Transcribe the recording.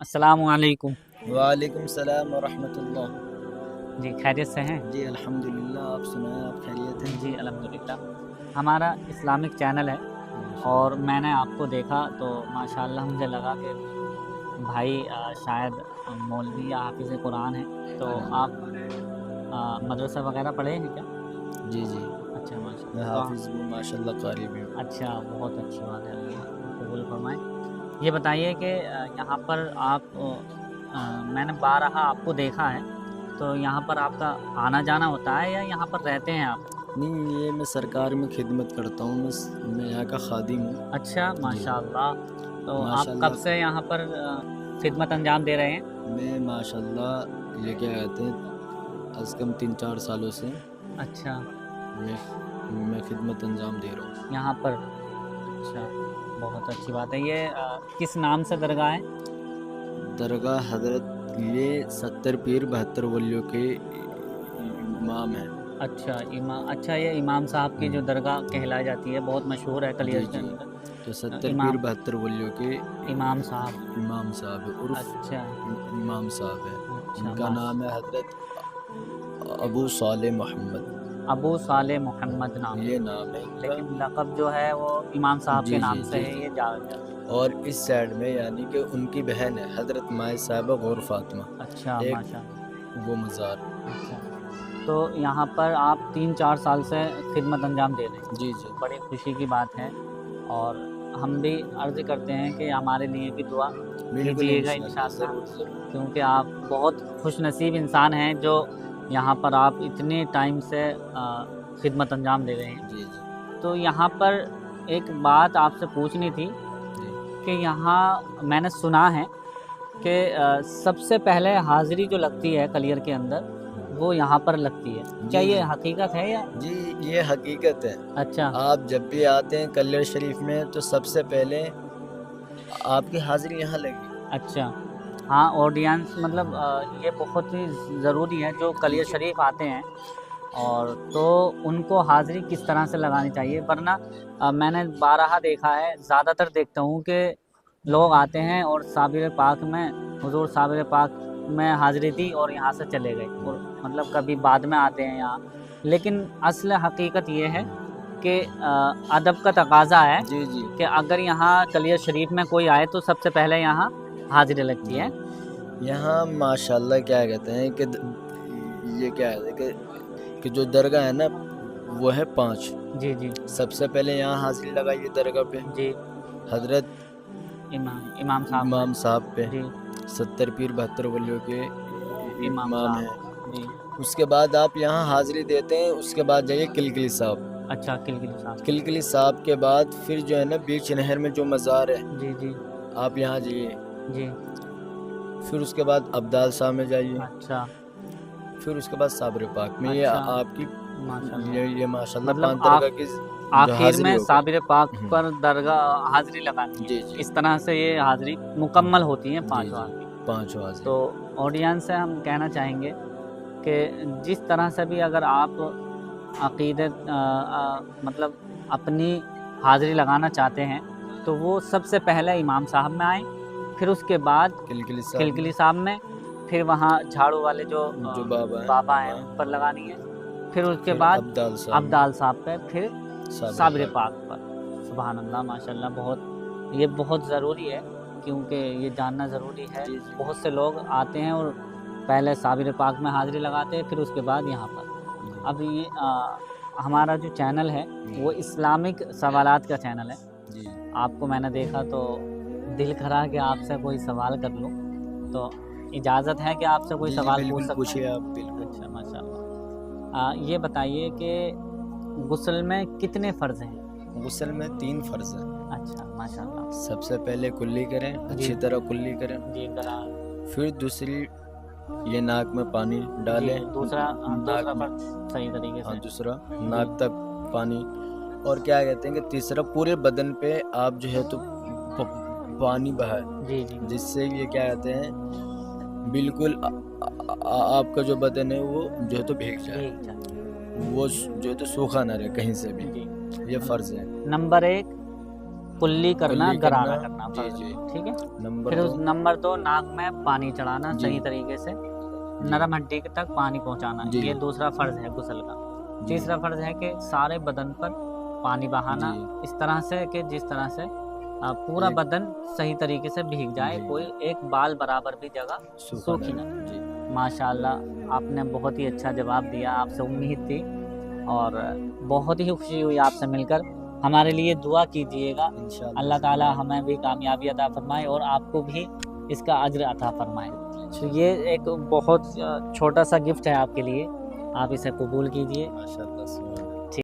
अस्सलाम वालेकुम। वालेकुम सलाम वरहमतुल्लाह। जी, खैरियत से हैं? जी अल्हम्दुलिल्लाह, आप सुनाएं, आप खैरियत हैं? जी, अल्हम्दुलिल्लाह। हमारा इस्लामिक चैनल है और मैंने आपको देखा तो माशाअल्लाह मुझे लगा कि भाई शायद मौलवी या हाफ़िज़ कुरान हैं। तो आप मदरसा वग़ैरह पढ़े हैं क्या? जी जी, अच्छा मैं माशाअल्लाह। तो हाफिज़ भी हूँ, माशाल्लाह कारी भी हूँ। अच्छा, बहुत अच्छी बात है, अल्लाह कबूल फ़रमाए। ये बताइए कि यहाँ पर आप मैंने बारहा आपको देखा है, तो यहाँ पर आपका आना-जाना होता है या यहाँ पर रहते हैं आप? नहीं, ये मैं सरकार में खिदमत करता हूँ, मैं यहाँ का खादिम हूँ। अच्छा, जी, माशाअल्लाह। तो आप कब माशाल्लाह। से यहाँ पर खिदमत अंजाम दे रहे हैं? मैं माशाल्लाह ये क्या कहते हैं, आज कम 3-4 सालों से अच्छा, मैं खिदमत अंजाम दे रहा हूँ। यहाँ पर। अच्छा, बहुत अच्छी बात है। ये किस नाम से दरगाह है? दरगाह हज़रत ये 70 पीर 72 वलियों के इमाम हैं। अच्छा, अच्छा, ये इमाम साहब की जो दरगाह कहलाई जाती है, बहुत मशहूर है जी कलियर के जी, अंदर। तो 70 पीर इमाम 72 वलियों के इमाम साहब। इमाम साहब है, अच्छा, इमाम साहब है। अच्छा, इनका नाम है हज़रत अबू साले मोहम्मद, अबू साले मोहम्मद नाम है, ये नाम है इनका। लेकिन लक़ब जो है वो इमाम साहब के जी जी नाम से जी है, जी। ये जाना जाता है। और इस साइड में यानी कि उनकी बहन है हज़रत माए साहिबा गौर फातिमा, अच्छा, एक माशाअल्लाह। वो मज़ार। अच्छा, तो यहाँ पर आप 3-4 साल से खिदमत अंजाम दे रहे जी हैं, जी, बड़ी खुशी की बात है। और हम भी अर्ज़ करते हैं कि हमारे लिए भी दुआ बिल्कुल कीजिएगा इंशाअल्लाह, इंशाअल्लाह, ज़रूर ज़रूर। क्योंकि आप बहुत खुशनसीब इंसान हैं जो यहाँ पर आप इतने टाइम से खिदमत अंजाम दे रहे हैं। जी जी तो यहाँ पर एक बात आपसे पूछनी थी जी कि यहाँ मैंने सुना है कि सबसे पहले हाज़िरी जो लगती है कलियर के अंदर, वो यहाँ पर लगती है। क्या जी ये जी हकीकत है या? जी, ये हकीकत है। अच्छा, आप जब भी आते हैं कल्यर शरीफ में तो सबसे पहले आपकी हाज़िरी यहाँ लगी। अच्छा। हाँ, ऑडियंस मतलब ये बहुत ही ज़रूरी है जो जी कलियर जी शरीफ आते हैं, और तो उनको हाज़िरी किस तरह से लगानी चाहिए, वरना मैंने बारहा देखा है, ज़्यादातर देखता हूँ कि लोग आते हैं और साबिर पाक में हुज़ूर साबिर पाक में हाज़िरी दी और यहाँ से चले गए, और मतलब कभी बाद में आते हैं यहाँ। लेकिन असल हकीकत ये है कि अदब का तकाज़ा है जी जी कि अगर यहाँ कलियर शरीफ में कोई आए तो सबसे पहले यहाँ हाज़िरी लगती है। जी। यहाँ माशाल्लाह क्या कहते हैं कि ये क्या है कि जो दरगाह है ना वो है 5। जी, जी। सबसे पहले यहाँ हाज़िरी लगाइए दरगाह पे जी, हज़रत इमाम साहब में। इमाम साहब पे, जी, 70 पीर 72 वलियों के इमाम इमाम हैं। साहब। जी, उसके बाद आप यहाँ हाज़िरी देते हैं, उसके बाद जाइए किलकिली साहब। अच्छा, किलकिली साहब। किलकिली साहब के बाद फिर जो है ना बीच नहर में जो मज़ार है, जी, जी, आप यहाँ जाइए। जी। फिर उसके बाद अब्दाल साहब में जाइए। अच्छा, फिर उसके बाद साबिर पाक में। ये अच्छा, आपकी माशाअल्लाह। ये माशाल्लाह मतलब 5 दरगाह की जो आखिर हाज़िरी में हो गई। साबिर पाक पर दरगाह हाज़िरी लगानी जी है। जी इस तरह से ये हाज़िरी मुकम्मल होती है जी 5 जी, की। 5 तो हाज़िरी। ऑडियंस से हम कहना चाहेंगे कि जिस तरह से भी अगर आप अक़ीदत मतलब अपनी हाज़िरी लगाना चाहते हैं, तो वो सबसे पहले इमाम साहब में आएँ, फिर उसके बाद किलकिली साहब में खिलखिली साहब में, फिर वहाँ झाड़ू वाले जो जो बाबा हैं बाबा हैं वहाँ, उन पर लगानी है, फिर उसके फिर बाद अब्दाल साहब में, अब्दाल साहब पे, फिर साबिर साबिर पाक। पाक पर। सुभान अल्लाह, माशाअल्लाह, ये बहुत ज़रूरी है, क्योंकि ये जानना ज़रूरी है। जी जी बहुत से लोग आते हैं और पहले साबिर पाक में हाज़िरी लगाते हैं, फिर उसके बाद यहाँ पर। अब ये हमारा जो चैनल है वो इस्लामिक सवालात का चैनल है। जी आपको मैंने देखा तो दिल करा कि आपसे कोई सवाल कर लूँ, तो इजाज़त है कि आपसे कोई जी जी, सवाल पूछ बिल्कुल सकता पूछिए हूँ? आप, बिल्कुल। अच्छा, माशाअल्लाह। ये बताइए कि गुस्ल में कितने फ़र्ज़ हैं? गुस्ल में 3 फ़र्ज़ हैं। अच्छा, माशाअल्लाह। सबसे पहले कुल्ली करें, जी, अच्छी तरह कुल्ली करें। जी, ज़रा। फिर दूसरी ये नाक में पानी जी, डालें, दूसरा नाक दूसरा में। फ़र्ज़ सही तरीके हाँ, से। दूसरा जी, नाक तक पानी। और क्या कहते हैं कि तीसरा पूरे बदन पे आप जो है तो पानी बहाएं, जी, जी, जिससे ये क्या कहते हैं बिल्कुल आपका जो बदन है वो जो है तो भीग जाए, भीग जाए। वो जो है तो सूखा ना रहे कहीं से भी। जी। ये फ़र्ज़ है। नंबर 1 कुल्ली करना, कुल्ली गरारा करना, करना जी, फर्ज, जी। ठीक है। नंबर फिर उस 2 नंबर 2 नाक में पानी चढ़ाना जी। सही तरीके से, जी। नरम हड्डी तक पानी पहुंचाना, जी। ये दूसरा फर्ज है गुस्ल का। जी। तीसरा फर्ज है कि सारे बदन पर पानी बहाना जी। इस तरह से कि जिस तरह से पूरा एक बदन सही तरीके से भीग जाए, जी, कोई जी। एक बाल बराबर भी जगह सूखा सूखी ना ना। रहे। जी। माशाल्लाह आपने बहुत ही अच्छा जवाब दिया, आपसे उम्मीद थी, और बहुत ही खुशी हुई आपसे मिलकर। हमारे लिए दुआ कीजिएगा, इंशाअल्लाह अल्लाह ज़रूर ताला आप हमें भी कामयाबी अता फरमाए और आपको भी इसका अज्र अता फरमाए। तो इंशाअल्लाह। ये एक बहुत छोटा सा गिफ्ट है आपके लिए, आप इसे कबूल कीजिए। माशाअल्लाह से